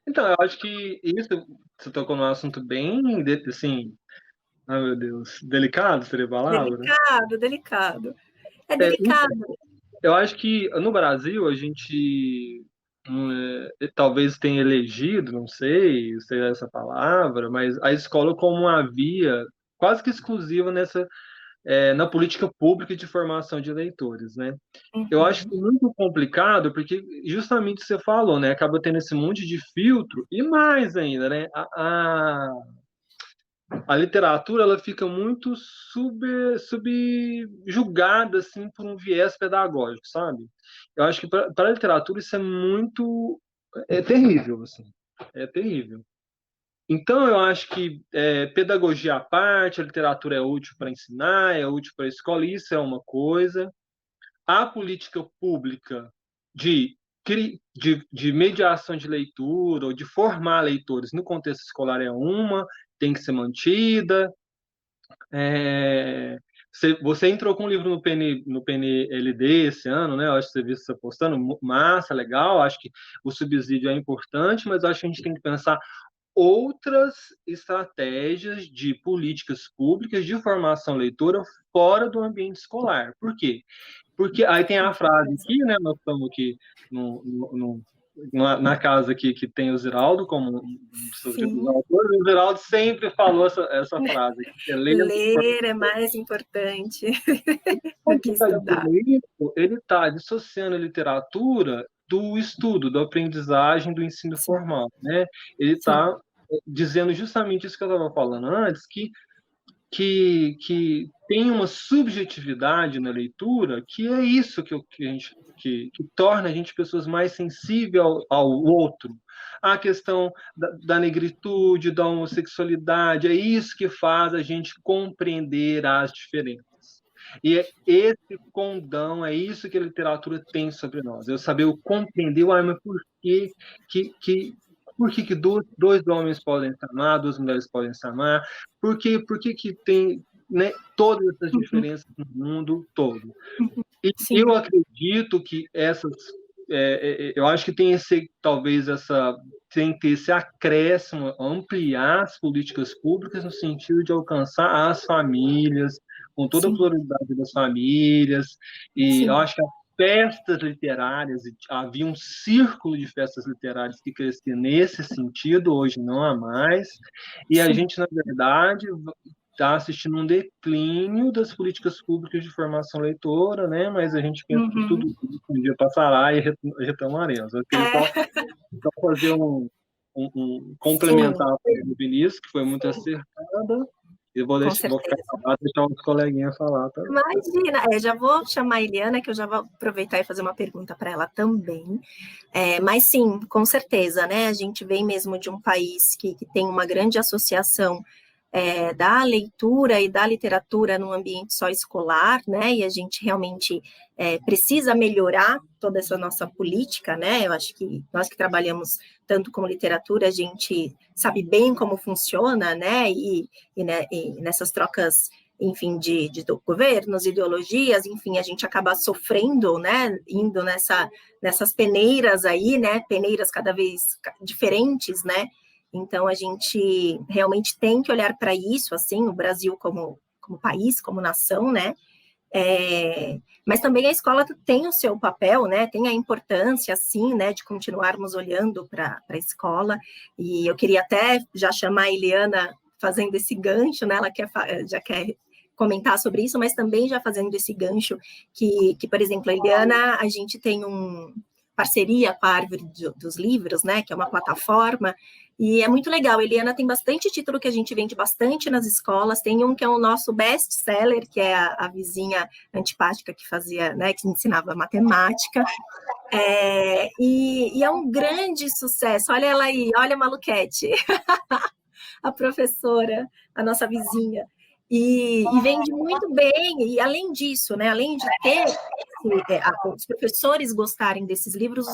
D: Então, eu acho que isso, você tocou num assunto bem, assim, ai meu Deus, delicado seria a palavra?
A: Delicado. É delicado.
D: Eu acho que no Brasil a gente talvez tenha elegido, não sei se é essa palavra, mas a escola como uma via quase que exclusiva na política pública de formação de leitores, né? Eu acho muito complicado, porque justamente você falou, né? Acaba tendo esse monte de filtro, e mais ainda, né? A literatura, ela fica muito subjugada, assim, por um viés pedagógico, sabe? Eu acho que para a literatura isso é terrível, assim. É terrível. Então, eu acho que pedagogia à parte, a literatura é útil para ensinar, é útil para a escola, isso é uma coisa. A política pública de mediação de leitura ou de formar leitores no contexto escolar tem que ser mantida. Você entrou com um livro no PNLD esse ano, né? Eu acho que você viu você postando, massa, legal. Acho que o subsídio é importante, mas acho que a gente tem que pensar outras estratégias de políticas públicas de formação leitora fora do ambiente escolar. Por quê? Porque aí tem a frase aqui, né? Nós estamos aqui na casa aqui que tem o Ziraldo como um dos autores. O Ziraldo sempre falou essa frase. Que
A: ler é mais importante do que estudar.
D: Ele está dissociando a literatura do estudo, da aprendizagem, do ensino formal, né? Ele está dizendo justamente isso que eu estava falando antes, que tem uma subjetividade na leitura que é isso que torna a gente pessoas mais sensíveis ao outro. A questão da negritude, da homossexualidade, é isso que faz a gente compreender as diferenças. E esse condão, é isso que a literatura tem sobre nós. Eu saber compreender, mas por que dois homens podem se amar, 2 mulheres podem se amar? Por que tem, né, todas essas diferenças no mundo todo? E eu acredito que eu acho que tem tem que ter esse acréscimo, ampliar as políticas públicas no sentido de alcançar as famílias com toda a
A: Sim.
D: pluralidade das famílias, e
A: Sim.
D: eu acho que as festas literárias, havia um círculo de festas literárias que crescia nesse sentido, hoje não há mais, e a
A: Sim.
D: gente, na verdade, está assistindo um declínio das políticas públicas de formação leitora, né? Mas a gente pensa que tudo isso um dia passará e retomaremos. Eu queria só fazer complementar
A: Sim,
D: a fala do Vinícius, que foi muito acertada. Eu vou
A: com
D: vou ficar
A: certeza.
D: calado e deixar os coleguinhas falar também.
A: Imagina, já vou chamar a Eliana, que eu já vou aproveitar e fazer uma pergunta para ela também. Mas sim, com certeza, né? A gente vem mesmo de um país que tem uma grande associação da leitura e da literatura num ambiente só escolar, né? E a gente realmente precisa melhorar toda essa nossa política, né? Eu acho que nós que trabalhamos tanto com literatura, a gente sabe bem como funciona, né? E nessas trocas, enfim, de governos, ideologias, enfim, a gente acaba sofrendo, né? Indo nessas peneiras aí, né? Peneiras cada vez diferentes, né? Então, a gente realmente tem que olhar para isso, assim, o Brasil como país, como nação, né? Mas também a escola tem o seu papel, né? Tem a importância, assim, né? De continuarmos olhando para a escola. E eu queria até já chamar a Eliana fazendo esse gancho, né? Ela já quer comentar sobre isso, mas também já fazendo esse gancho que por exemplo, a Eliana, a gente tem parceria com a Árvore dos Livros, né, que é uma plataforma, e é muito legal. A Eliana tem bastante título que a gente vende bastante nas escolas, tem um que é o nosso best-seller, que é a vizinha antipática que fazia, né, que ensinava matemática, e é um grande sucesso. Olha ela aí, olha a Maluquete, a professora, a nossa vizinha, e vende muito bem, e além disso, né, além de ter os professores gostarem desses livros,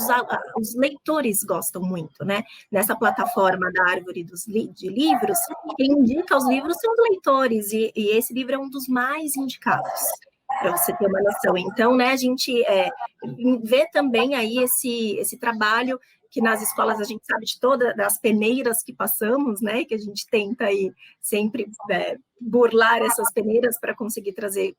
A: os leitores gostam muito, né? Nessa plataforma da Árvore de Livros, quem indica os livros são os leitores, e esse livro é um dos mais indicados, para você ter uma noção. Então, né, a gente vê também aí esse trabalho que nas escolas a gente sabe de todas as peneiras que passamos, né, que a gente tenta aí sempre burlar essas peneiras para conseguir trazer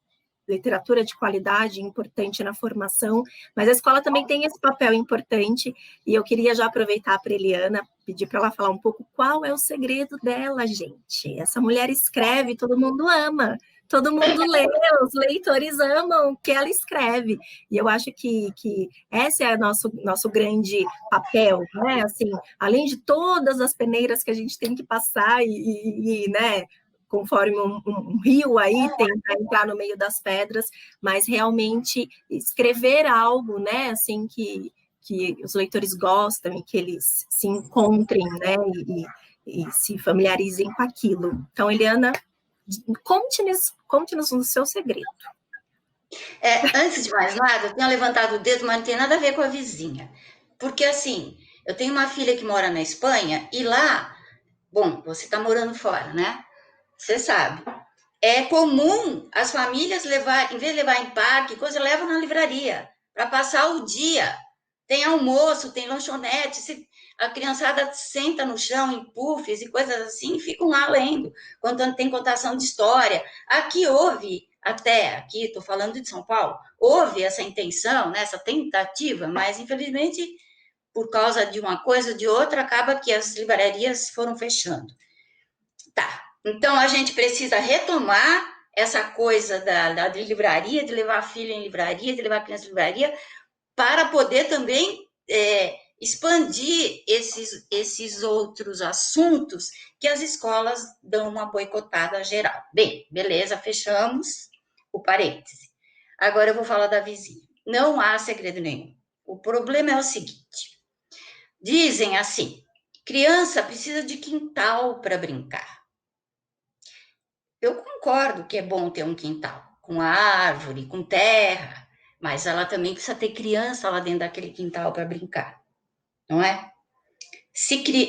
A: literatura de qualidade importante na formação, mas a escola também tem esse papel importante, e eu queria já aproveitar para a Eliana, pedir para ela falar um pouco qual é o segredo dela, gente. Essa mulher escreve, todo mundo ama, todo mundo lê, os leitores amam o que ela escreve, e eu acho que esse é nosso grande papel, né? Assim, além de todas as peneiras que a gente tem que passar né, conforme um rio aí, tentar entrar no meio das pedras, mas realmente escrever algo, né, assim, que os leitores gostam e que eles se encontrem, né, e se familiarizem com aquilo. Então, Eliana, conte-nos o seu segredo.
B: Antes de mais nada, eu tenho levantado o dedo, mas não tem nada a ver com a vizinha. Porque, assim, eu tenho uma filha que mora na Espanha, e lá, bom, você está morando fora, né? Você sabe. É comum as famílias levar, em vez de levar em parque, coisa, levam na livraria para passar o dia. Tem almoço, tem lanchonete, a criançada senta no chão em puffs e coisas assim, e ficam lá lendo, quando tem contação de história. Aqui houve, aqui estou falando de São Paulo, houve essa intenção, né, essa tentativa, mas infelizmente, por causa de uma coisa ou de outra, acaba que as livrarias foram fechando. Tá. Então, a gente precisa retomar essa coisa da livraria, de levar a filha em livraria, de levar a criança em livraria, para poder também expandir esses outros assuntos que as escolas dão uma boicotada geral. Bem, beleza, fechamos o parêntese. Agora eu vou falar da vizinha. Não há segredo nenhum. O problema é o seguinte: dizem assim, criança precisa de quintal para brincar. Eu concordo que é bom ter um quintal, com árvore, com terra, mas ela também precisa ter criança lá dentro daquele quintal para brincar, não é?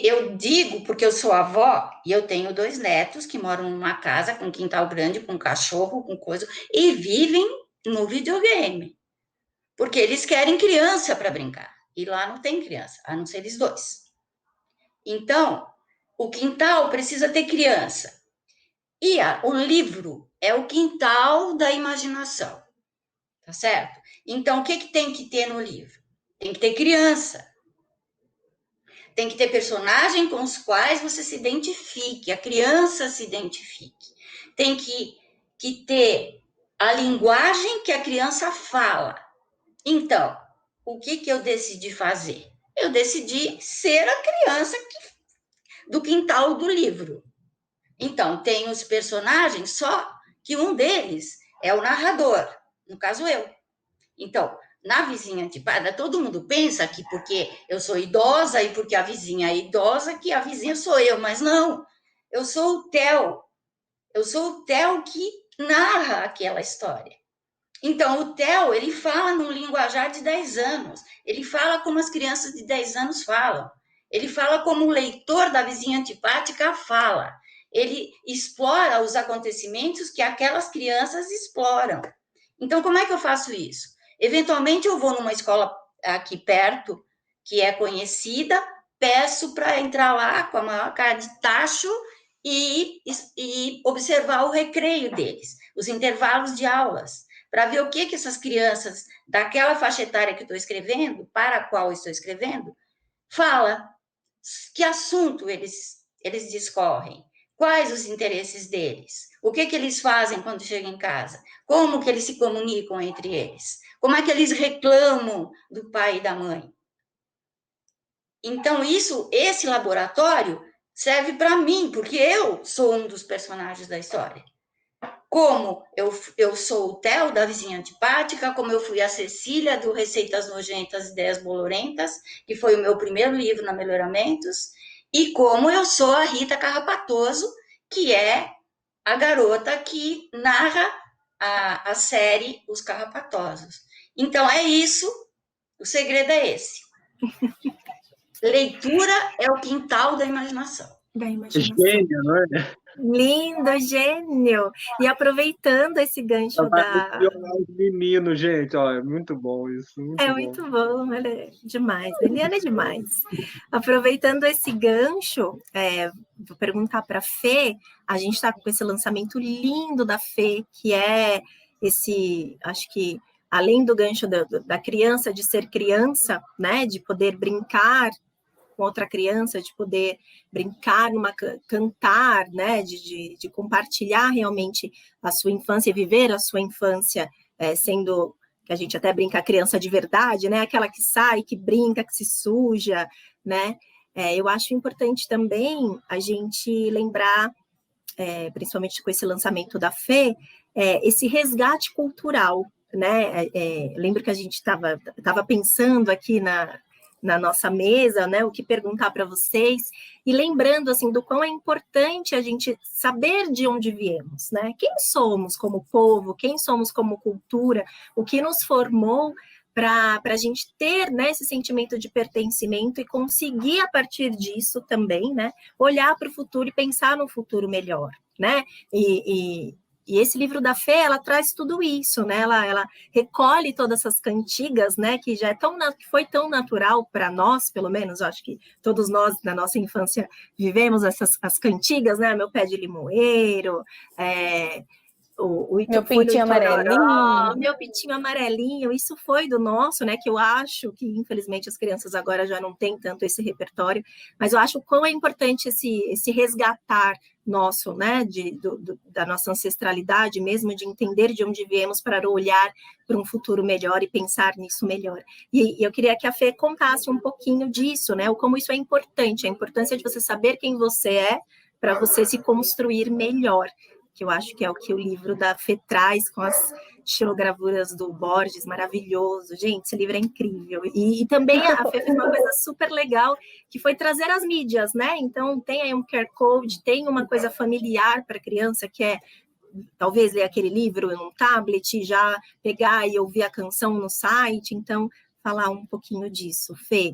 B: Eu digo porque eu sou avó e eu tenho 2 netos que moram numa casa com quintal grande, com cachorro, com coisa, e vivem no videogame, porque eles querem criança para brincar, e lá não tem criança, a não ser eles 2. Então, o quintal precisa ter criança. E o livro é o quintal da imaginação, tá certo? Então, o que tem que ter no livro? Tem que ter criança. Tem que ter personagem com os quais você se identifique, a criança se identifique. Tem que ter a linguagem que a criança fala. Então, o que eu decidi fazer? Eu decidi ser a criança do quintal do livro. Então, tem os personagens, só que um deles é o narrador, no caso eu. Então, na vizinha antipática, todo mundo pensa que porque eu sou idosa e porque a vizinha é idosa, que a vizinha sou eu, mas não. Eu sou o Theo. Eu sou o Theo que narra aquela história. Então, o Theo, ele fala num linguajar de 10 anos. Ele fala como as crianças de 10 anos falam. Ele fala como o leitor da vizinha antipática fala. Ele explora os acontecimentos que aquelas crianças exploram. Então, como é que eu faço isso? Eventualmente, eu vou numa escola aqui perto, que é conhecida, peço para entrar lá com a maior cara de tacho e observar o recreio deles, os intervalos de aulas, para ver o que essas crianças daquela faixa etária que eu estou escrevendo, para a qual eu estou escrevendo, fala, que assunto eles discorrem, quais os interesses deles, o que eles fazem quando chegam em casa, como que eles se comunicam entre eles, como é que eles reclamam do pai e da mãe. Então, esse laboratório serve para mim, porque eu sou um dos personagens da história. Como eu sou o Theo, da vizinha antipática, como eu fui a Cecília, do Receitas Nojentas e Ideias Bolorentas, que foi o meu primeiro livro na Melhoramentos, e como eu sou a Rita Carrapatoso, que é a garota que narra a série Os Carrapatosos. Então, é isso, o segredo é esse. Leitura é o quintal da imaginação.
D: Gênio, não é?
A: Lindo, gênio! E aproveitando esse gancho da...
D: menino, gente, ó, é muito bom isso.
A: Muito bom, ela é demais, Eliana é demais. Aproveitando esse gancho, vou perguntar para a Fê, a gente está com esse lançamento lindo da Fê, que é acho que além do gancho da criança, de ser criança, né, de poder brincar com outra criança, de poder brincar, cantar, né, de compartilhar realmente a sua infância e viver a sua infância, sendo que a gente até brinca a criança de verdade, né, aquela que sai, que brinca, que se suja, né, eu acho importante também a gente lembrar, principalmente com esse lançamento da Fê, esse resgate cultural, né, lembro que a gente estava pensando aqui na nossa mesa, né, o que perguntar para vocês, e lembrando, assim, do quão é importante a gente saber de onde viemos, né, quem somos como povo, quem somos como cultura, o que nos formou para a gente ter, né, esse sentimento de pertencimento e conseguir, a partir disso também, né, olhar para o futuro e pensar no futuro melhor, né, e esse livro da Fê, ela traz tudo isso, né? Ela recolhe todas essas cantigas, né? Que já que foi tão natural para nós, pelo menos, acho que todos nós, na nossa infância, vivemos as cantigas, né? Meu pé de limoeiro,
C: meu pintinho amarelinho.
A: Meu pintinho amarelinho, isso foi do nosso, né? Que eu acho que, infelizmente, as crianças agora já não têm tanto esse repertório, mas eu acho quão é importante esse resgatar nosso, né? Da nossa ancestralidade mesmo, de entender de onde viemos para olhar para um futuro melhor e pensar nisso melhor. E eu queria que a Fê contasse um pouquinho disso, né? Como isso é importante, a importância de você saber quem você é para você se construir melhor, que eu acho que é o que o livro da Fê traz, com as xilogravuras do Borges, maravilhoso. Gente, esse livro é incrível. E também a Fê fez uma coisa super legal, que foi trazer as mídias, né? Então, tem aí um QR Code, tem uma coisa familiar para a criança, que é talvez ler aquele livro num tablet, já pegar e ouvir a canção no site. Então, falar um pouquinho disso. Fê.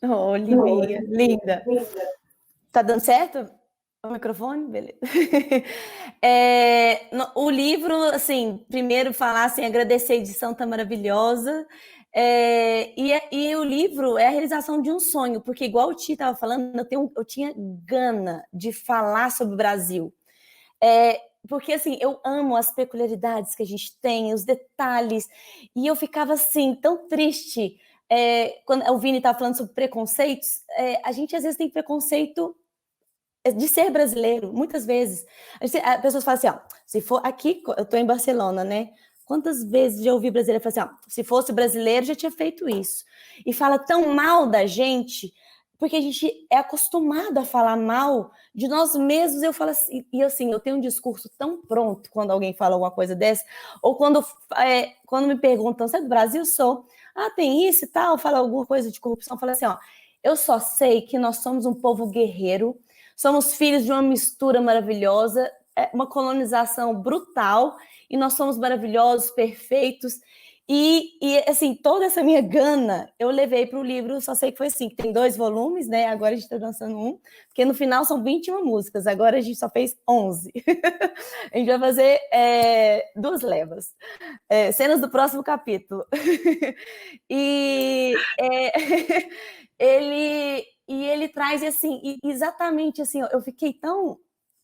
C: Oh, Livinha, linda. Tá dando certo? O microfone? Beleza. O livro, assim, primeiro falar, assim, agradecer a edição, tá maravilhosa. E o livro é a realização de um sonho, porque igual o Ti estava falando, eu tinha gana de falar sobre o Brasil. Porque, assim, eu amo as peculiaridades que a gente tem, os detalhes, e eu ficava, assim, tão triste. Quando o Vini estava falando sobre preconceitos, a gente, às vezes, tem preconceito de ser brasileiro, muitas vezes. As pessoas falam assim, ó, se for aqui, eu estou em Barcelona, né? Quantas vezes já ouvi brasileiro falar assim, ó, se fosse brasileiro, já tinha feito isso. E fala tão mal da gente, porque a gente é acostumado a falar mal de nós mesmos. Eu falo assim, e assim, eu tenho um discurso tão pronto quando alguém fala alguma coisa dessa, ou quando me perguntam, você é do Brasil? Sou. Ah, tem isso e tal, fala alguma coisa de corrupção, fala assim, ó, eu só sei que nós somos um povo guerreiro, somos filhos de uma mistura maravilhosa, uma colonização brutal, e nós somos maravilhosos, perfeitos. E assim, toda essa minha gana eu levei para o livro, só sei que foi assim, que tem 2 volumes, né? Agora a gente está lançando um, porque no final são 21 músicas, agora a gente só fez 11. A gente vai fazer 2 levas, cenas do próximo capítulo. E ele traz assim, exatamente assim, eu fiquei tão...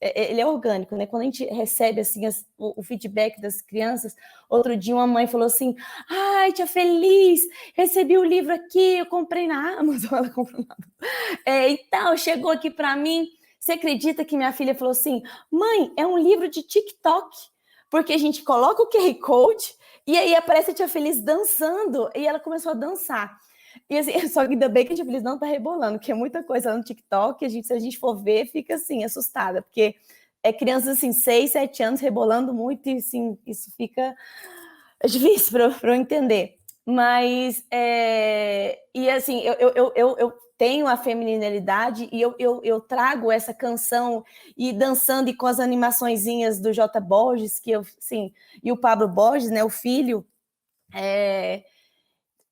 C: Ele é orgânico, né? Quando a gente recebe assim o feedback das crianças, outro dia uma mãe falou assim, ai, tia Feliz, recebi o livro aqui, eu comprei na Amazon, ela comprou na Amazon. Então, chegou aqui para mim, você acredita que minha filha falou assim, mãe, é um livro de TikTok, porque a gente coloca o QR Code e aí aparece a tia Feliz dançando, e ela começou a dançar. E assim, só que ainda bem que a Tia Feliz não tá rebolando, porque é muita coisa no TikTok, se a gente for ver, fica assim, assustada, porque crianças assim, 6, 7 anos rebolando muito, e assim, isso fica difícil para eu entender. Mas, e assim, eu tenho a feminilidade e eu trago essa canção e dançando e com as animaçõezinhas do J. Borges, que eu, assim, e o Pablo Borges, né, o filho,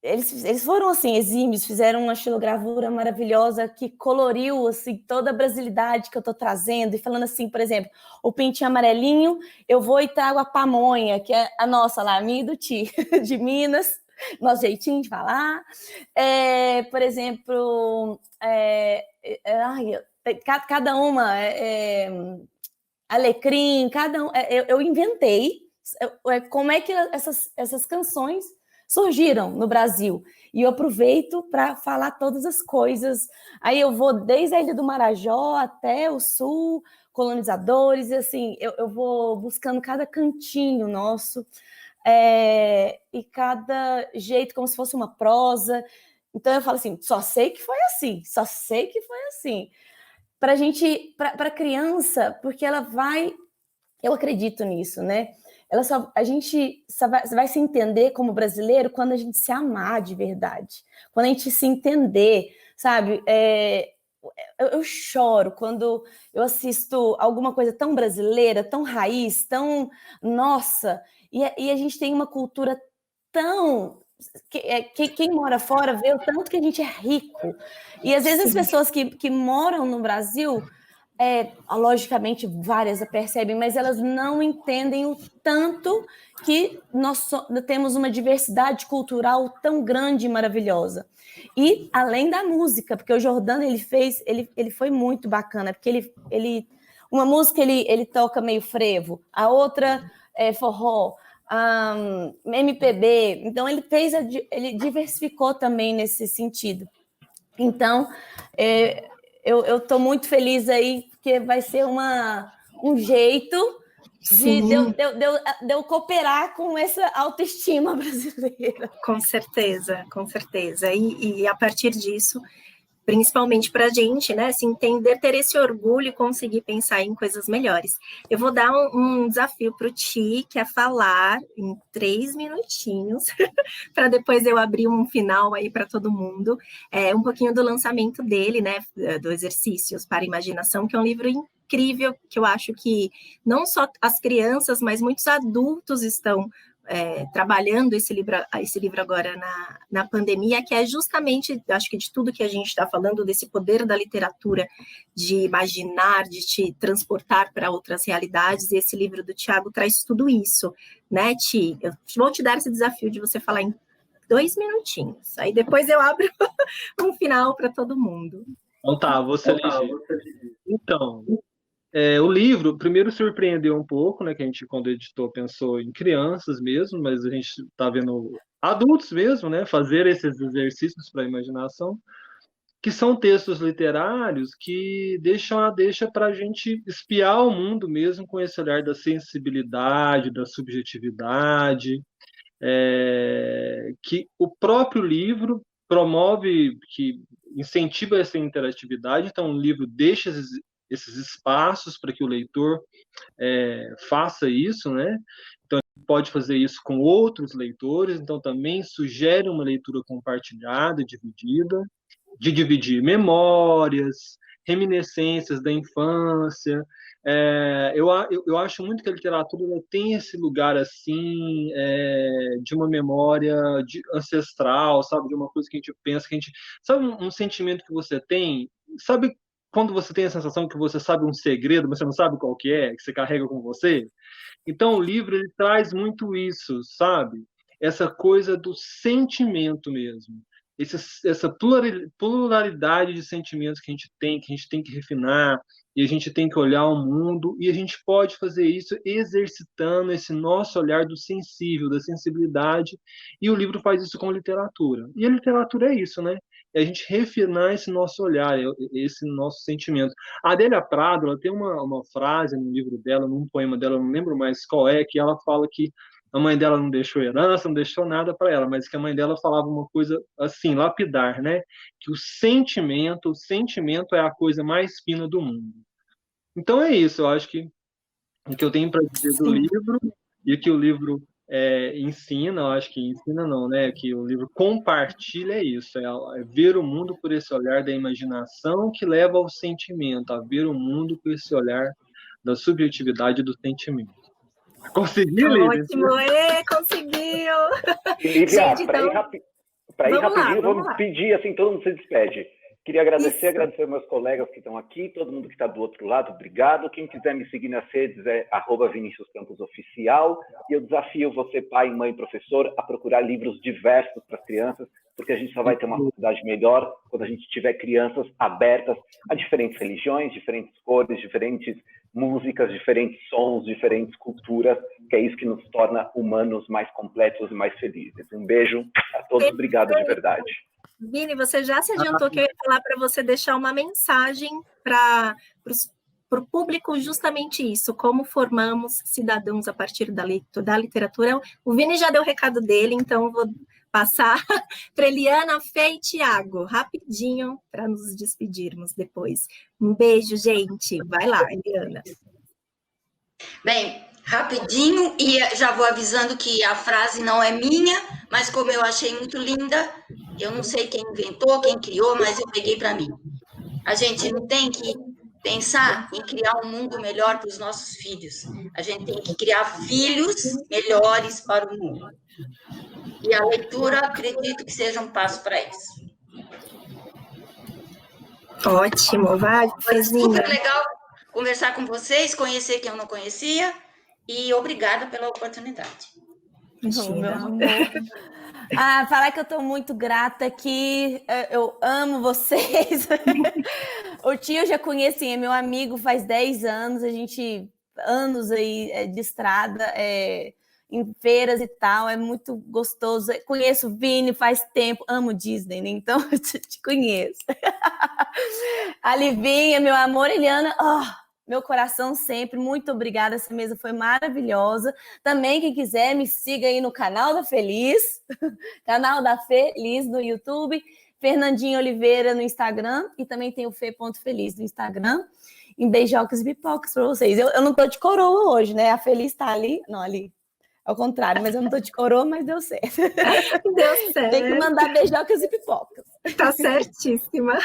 C: eles foram assim exímios, fizeram uma xilogravura maravilhosa que coloriu assim toda a brasilidade que eu estou trazendo, e falando assim, por exemplo, o pintinho amarelinho, eu vou e trago a pamonha, que é a nossa lá, a minha e do Ti, de Minas, nosso jeitinho de falar. Por exemplo, cada uma, alecrim, cada um, eu inventei como é que essas canções surgiram no Brasil, e eu aproveito para falar todas as coisas. Aí eu vou desde a Ilha do Marajó até o Sul, colonizadores, e assim, eu vou buscando cada cantinho nosso, e cada jeito como se fosse uma prosa. Então eu falo assim, só sei que foi assim, para criança, porque ela vai, eu acredito nisso, né? A gente só vai se entender como brasileiro quando a gente se amar de verdade, quando a gente se entender, sabe? Eu choro quando eu assisto alguma coisa tão brasileira, tão raiz, tão nossa, e a gente tem uma cultura tão... quem mora fora vê o tanto que a gente é rico, e às vezes as pessoas que moram no Brasil... logicamente várias a percebem, mas elas não entendem o tanto que nós temos uma diversidade cultural tão grande e maravilhosa. E além da música, porque o Jordano ele foi muito bacana, porque uma música ele toca meio frevo, a outra é forró, MPB, então ele diversificou também nesse sentido. Então, eu estou muito feliz aí, porque vai ser um jeito de eu cooperar com essa autoestima brasileira.
A: Com certeza, com certeza. E a partir disso, principalmente para a gente, né, se entender, ter esse orgulho e conseguir pensar em coisas melhores. Eu vou dar um desafio para o Ti, que é falar em 3 minutinhos, para depois eu abrir um final aí para todo mundo, um pouquinho do lançamento dele, né, do Exercícios para a Imaginação, que é um livro incrível, que eu acho que não só as crianças, mas muitos adultos estão trabalhando esse livro agora na pandemia, que é justamente, acho que de tudo que a gente está falando, desse poder da literatura, de imaginar, de te transportar para outras realidades, e esse livro do Tiago traz tudo isso, né, Ti? Eu vou te dar esse desafio de você falar em 2 minutinhos, aí depois eu abro um final para todo mundo.
D: Então tá, você então, O livro, primeiro, surpreendeu um pouco, né? Que a gente, quando editou, pensou em crianças mesmo, mas a gente está vendo adultos mesmo, né? Fazer esses exercícios para a imaginação, que são textos literários que deixa para a gente espiar o mundo mesmo com esse olhar da sensibilidade, da subjetividade, que o próprio livro promove, que incentiva essa interatividade. Então, o livro deixa esses espaços para que o leitor faça isso, né? Então, ele pode fazer isso com outros leitores, então também sugere uma leitura compartilhada, dividida, de dividir memórias, reminiscências da infância. Eu acho muito que a literatura tem esse lugar assim, de uma memória ancestral, sabe, de uma coisa que a gente pensa, que a gente sabe um sentimento que você tem, sabe quando você tem a sensação que você sabe um segredo, mas você não sabe qual que você carrega com você? Então o livro ele traz muito isso, sabe? Essa coisa do sentimento mesmo. Essa pluralidade de sentimentos que a gente tem que refinar, e a gente tem que olhar o mundo, e a gente pode fazer isso exercitando esse nosso olhar do sensível, da sensibilidade, e o livro faz isso com a literatura. E a literatura é isso, né? É a gente refinar esse nosso olhar, esse nosso sentimento. A Adélia Prado, ela tem uma frase no livro dela, num poema dela, não lembro mais qual que ela fala que a mãe dela não deixou herança, não deixou nada para ela, mas que a mãe dela falava uma coisa assim, lapidar, né? Que o sentimento é a coisa mais fina do mundo. Então é isso, eu acho que o que eu tenho para dizer do livro, e o que o livro ensina, eu acho que ensina não, né? Que o livro compartilha isso, é ver o mundo por esse olhar da imaginação que leva ao sentimento, a ver o mundo por esse olhar da subjetividade do sentimento. Consegui, Lívia?
A: Ótimo, conseguiu!
E: Lívia, para ir rapidinho, vamos pedir, assim, todo mundo se despede. Queria agradecer meus colegas que estão aqui, todo mundo que está do outro lado, obrigado. Quem quiser me seguir nas redes é @ViniciusCamposOficial. E eu desafio você, pai, mãe, professor, a procurar livros diversos para as crianças, porque a gente só vai ter uma sociedade melhor quando a gente tiver crianças abertas a diferentes religiões, diferentes cores, diferentes músicas, diferentes sons, diferentes culturas, que é isso que nos torna humanos mais completos e mais felizes. Um beijo a todos, obrigado de verdade.
A: Vini, você já se adiantou que eu ia falar para você deixar uma mensagem para o público justamente isso, como formamos cidadãos a partir da literatura. O Vini já deu o recado dele, então eu vou passar para Eliana, Fê e Tiago, rapidinho, para nos despedirmos depois. Um beijo, gente. Vai lá, Eliana.
B: Bem, rapidinho, e já vou avisando que a frase não é minha, mas como eu achei muito linda, eu não sei quem inventou, quem criou, mas eu peguei para mim. A gente não tem que pensar em criar um mundo melhor para os nossos filhos. A gente tem que criar filhos melhores para o mundo. E a leitura, acredito que seja um passo para isso.
A: Ótimo, vai, Fezinha.
B: Super legal conversar com vocês, conhecer quem eu não conhecia, e obrigada pela oportunidade.
C: Meu amor. Falar que eu estou muito grata, que eu amo vocês. O tio eu já conheci, é meu amigo faz 10 anos, a gente, anos aí de estrada, em feiras e tal, é muito gostoso. Conheço o Vini faz tempo, amo Disney, né? Então eu te conheço. A Livinha, meu amor, Eliana, meu coração sempre, muito obrigada, essa mesa foi maravilhosa. Também, quem quiser, me siga aí no canal da Feliz, canal da Feliz no YouTube, Fernandinha Oliveira no Instagram, e também tem o Fê.feliz no Instagram. Em beijocas e pipocas para vocês. Eu não tô de coroa hoje, né? A Feliz tá ali, não, ali. Ao contrário, mas eu não tô de coroa, mas deu certo.
A: Deu certo.
C: Tem que mandar beijocas e pipocas.
A: Tá certíssima.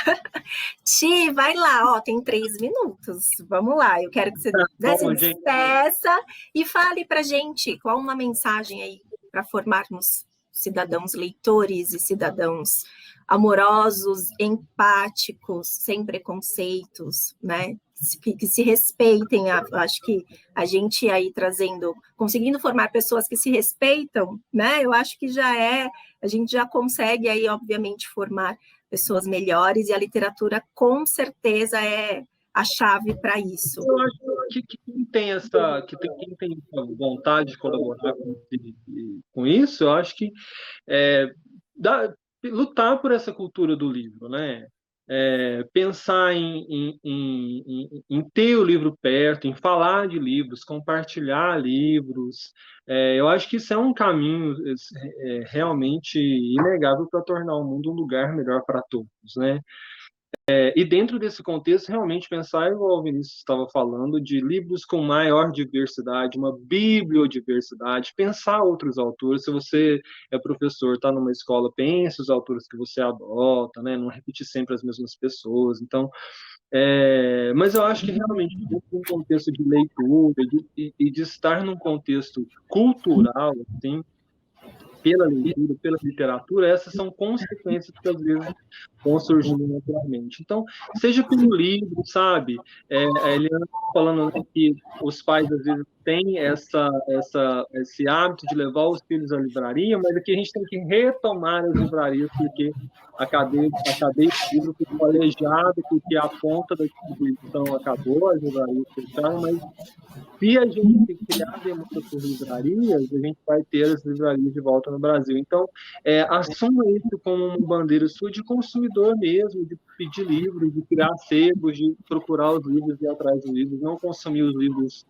A: Ti, vai lá, tem 3 minutos. Vamos lá, eu quero que você se despeça e fale pra gente qual uma mensagem aí para formarmos cidadãos leitores e cidadãos amorosos, empáticos, sem preconceitos, né? Que se respeitem. Acho que a gente aí conseguindo formar pessoas que se respeitam, né? Eu acho que a gente já consegue aí, obviamente, formar pessoas melhores, e a literatura com certeza é a chave para isso?
D: Eu acho que quem tem essa vontade de colaborar com isso, eu acho que lutar por essa cultura do livro, né? Pensar em ter o livro perto, em falar de livros, compartilhar livros. Eu acho que isso é um caminho realmente inegável para tornar o mundo um lugar melhor para todos, né? E dentro desse contexto, realmente pensar, igual o Vinícius estava falando, de livros com maior diversidade, uma bibliodiversidade, pensar outros autores. Se você é professor, está numa escola, pense os autores que você adota, né? Não repetir sempre as mesmas pessoas. Então, mas eu acho que realmente, dentro de um contexto de leitura e de estar num contexto cultural, assim, pela leitura, pela literatura, essas são consequências que às vezes vão surgindo naturalmente. Então, seja pelo livro, sabe? A Eliana falando que os pais às vezes têm esse hábito de levar os filhos à livraria, mas aqui a gente tem que retomar as livrarias, porque a cadeia de livro foi calejada, porque a ponta da distribuição acabou, as livrarias fecharam, mas se a gente criar demanda por livrarias, a gente vai ter as livrarias de volta no Brasil. Então, assuma isso como uma bandeira sua de consumidor mesmo, de pedir livros, de criar sebos, de procurar os livros e ir atrás dos livros, não consumir os livros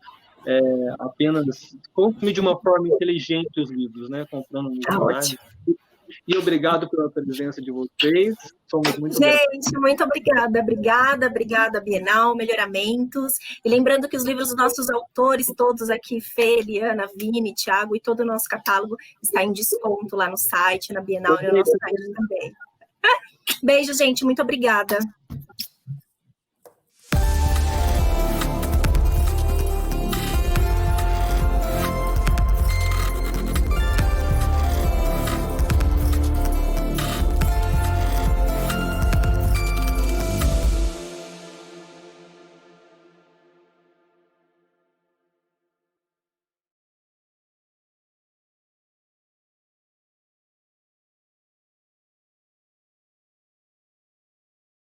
D: apenas, consumir de uma forma inteligente os livros, né? Comprando no online. E obrigado pela presença de vocês. Somos muito
A: Gente, muito obrigada. Obrigada, Bienal, Melhoramentos. E lembrando que os livros dos nossos autores, todos aqui, Fê, Eliana, Vini, Thiago, e todo o nosso catálogo está em desconto lá no site, na Bienal e no nosso site também. Beijo, gente. Muito obrigada.